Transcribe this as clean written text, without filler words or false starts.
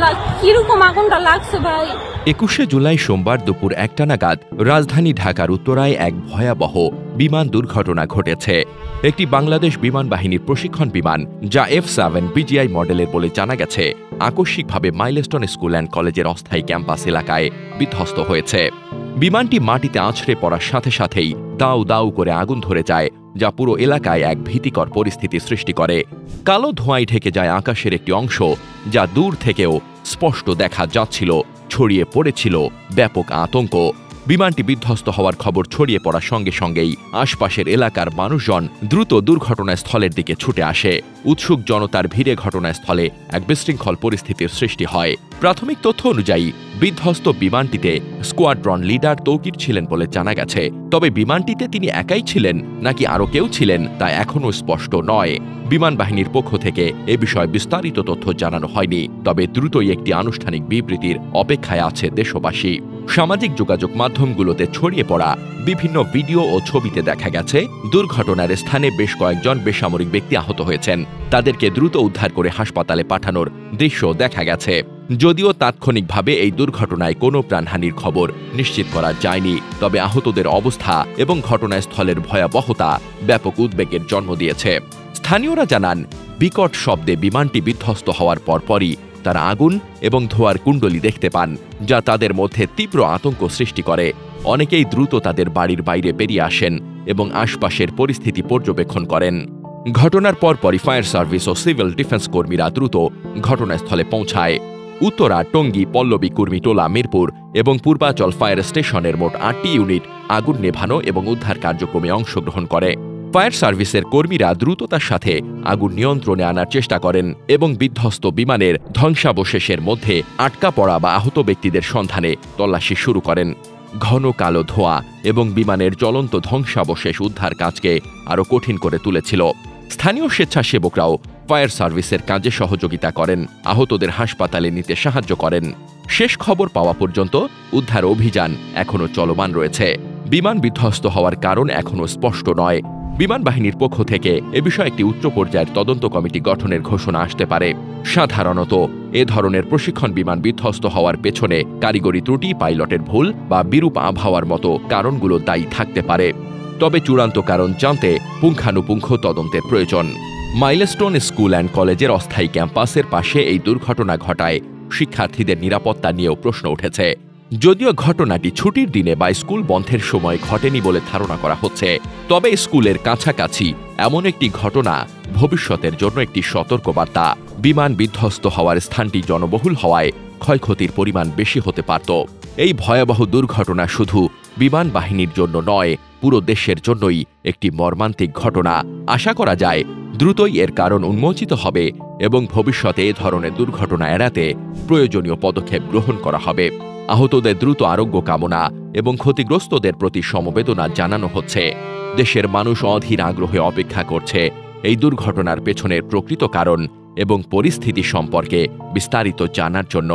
আল্লাহ কিরকম আগুনটা লাগছে ভাই। 21শে জুলাই সোমবার দুপুর 1টা নাগাদ রাজধানী ঢাকার উত্তরায় এক ভয়াবহ বিমান দুর্ঘটনা ঘটেছে। একটি বাংলাদেশ বিমান বাহিনীর প্রশিক্ষণ বিমান, যা F7 BGI মডেলের বলে জানা গেছে, আকস্মিকভাবে মাইলস্টোন স্কুল অ্যান্ড কলেজের অস্থায়ী ক্যাম্পাস এলাকায় বিধ্বস্ত হয়েছে। বিমানটি মাটিতে আছড়ে পড়ার সাথে সাথেই দাউ দাউ করে আগুন ধরে যায়, যা পুরো এলাকায় এক ভীতিকর পরিস্থিতি সৃষ্টি করে। কালো ধোঁয়ায় ঢেকে যায় আকাশের একটি অংশ, যা দূর থেকেও স্পষ্ট দেখা যাচ্ছিল। ছড়িয়ে পড়েছিল ব্যাপক আতঙ্ক। বিমানটি বিধ্বস্ত হওয়ার খবর ছড়িয়ে পড়ার সঙ্গে সঙ্গেই আশপাশের এলাকার মানুষজন দ্রুত দুর্ঘটনাস্থলের দিকে ছুটে আসে। উৎসুক জনতার ভিড়ে ঘটনাস্থলে এক বিশৃঙ্খল পরিস্থিতির সৃষ্টি হয়। প্রাথমিক তথ্য অনুযায়ী বিধ্বস্ত বিমানটিতে স্কোয়াড্রন লিডার তৌকির ছিলেন বলে জানা গেছে। তবে বিমানটিতে তিনি একাই ছিলেন নাকি আরও কেউ ছিলেন তা এখনও স্পষ্ট নয়। বিমান বাহিনীর পক্ষ থেকে এ বিষয়ে বিস্তারিত তথ্য জানানো হয়নি। তবে দ্রুতই একটি আনুষ্ঠানিক বিবৃতির অপেক্ষায় আছে দেশবাসী। সামাজিক যোগাযোগ মাধ্যমগুলোতে ছড়িয়ে পড়া বিভিন্ন ভিডিও ও ছবিতে দেখা গেছে দুর্ঘটনার স্থানে বেশ কয়েকজন বেসামরিক ব্যক্তি আহত হয়েছেন। তাদেরকে দ্রুত উদ্ধার করে হাসপাতালে পাঠানোর দৃশ্য দেখা গেছে। যদিও তাৎক্ষণিকভাবে এই দুর্ঘটনায় কোনো প্রাণহানির খবর নিশ্চিত করা যায়নি, তবে আহতদের অবস্থা এবং ঘটনাস্থলের ভয়াবহতা ব্যাপক উদ্বেগের জন্ম দিয়েছে। স্থানীয়রা জানান, বিকট শব্দে বিমানটি বিধ্বস্ত হওয়ার পরপরই তারা আগুন এবং ধোঁয়ার কুণ্ডলী দেখতে পান, যা তাদের মধ্যে তীব্র আতঙ্ক সৃষ্টি করে। অনেকেই দ্রুত তাদের বাড়ির বাইরে বেরিয়ে আসেন এবং আশপাশের পরিস্থিতি পর্যবেক্ষণ করেন। ঘটনার পরপরই ফায়ার সার্ভিস ও সিভিল ডিফেন্স কর্মীরা দ্রুত ঘটনাস্থলে পৌঁছায়। উত্তরা, টঙ্গী, পল্লবী, কুর্মিটোলা, মিরপুর এবং পূর্বাচল ফায়ার স্টেশনের মোট 8টি ইউনিট আগুন নেভানো এবং উদ্ধার কার্যক্রমে অংশগ্রহণ করে। ফায়ার সার্ভিসের কর্মীরা দ্রুততার সাথে আগুন নিয়ন্ত্রণে আনার চেষ্টা করেন এবং বিধ্বস্ত বিমানের ধ্বংসাবশেষের মধ্যে আটকা পড়া বা আহত ব্যক্তিদের সন্ধানে তল্লাশি শুরু করেন। ঘন কালো ধোঁয়া এবং বিমানের জ্বলন্ত ধ্বংসাবশেষ উদ্ধার কাজকে আরও কঠিন করে তুলেছিল। স্থানীয় স্বেচ্ছাসেবকরাও ফায়ার সার্ভিসের কাজে সহযোগিতা করেন, আহতদের হাসপাতালে নিতে সাহায্য করেন। শেষ খবর পাওয়া পর্যন্ত উদ্ধার অভিযান এখনও চলমান রয়েছে। বিমান বিধ্বস্ত হওয়ার কারণ এখনও স্পষ্ট নয়। বিমান বাহিনীর পক্ষ থেকে এ বিষয়ে একটি উচ্চ পর্যায়ের তদন্ত কমিটি গঠনের ঘোষণা আসতে পারে। সাধারণত এ ধরনের প্রশিক্ষণ বিমান বিধ্বস্ত হওয়ার পেছনে কারিগরি ত্রুটি, পাইলটের ভুল বা বিরূপ আবহাওয়ার মতো কারণগুলো দায়ী থাকতে পারে। তবে চূড়ান্ত কারণ জানতে পুঙ্খানুপুঙ্খ তদন্তের প্রয়োজন। মাইলস্টোন স্কুল অ্যান্ড কলেজের অস্থায়ী ক্যাম্পাসের পাশে এই দুর্ঘটনা ঘটায় শিক্ষার্থীদের নিরাপত্তা নিয়েও প্রশ্ন উঠেছে। যদিও ঘটনাটি ছুটির দিনে বা স্কুল বন্ধের সময় ঘটেনি বলে ধারণা করা হচ্ছে, তবে স্কুলের কাছাকাছি এমন একটি ঘটনা ভবিষ্যতের জন্য একটি সতর্কবার্তা। বিমান বিধ্বস্ত হওয়ার স্থানটি জনবহুল হওয়ায় ক্ষয়ক্ষতির পরিমাণ বেশি হতে পারত। এই ভয়াবহ দুর্ঘটনা শুধু বিমান বাহিনীর জন্য নয়, পুরো দেশের জন্যই একটি মর্মান্তিক ঘটনা। আশা করা যায় দ্রুতই এর কারণ উন্মোচিত হবে এবং ভবিষ্যতে এ ধরনের দুর্ঘটনা এড়াতে প্রয়োজনীয় পদক্ষেপ গ্রহণ করা হবে। আহতদের দ্রুত আরোগ্য কামনা এবং ক্ষতিগ্রস্তদের প্রতি সমবেদনা জানানো হচ্ছে। দেশের মানুষ অধীর আগ্রহে অপেক্ষা করছে এই দুর্ঘটনার পেছনের প্রকৃত কারণ এবং পরিস্থিতি সম্পর্কে বিস্তারিত জানার জন্য।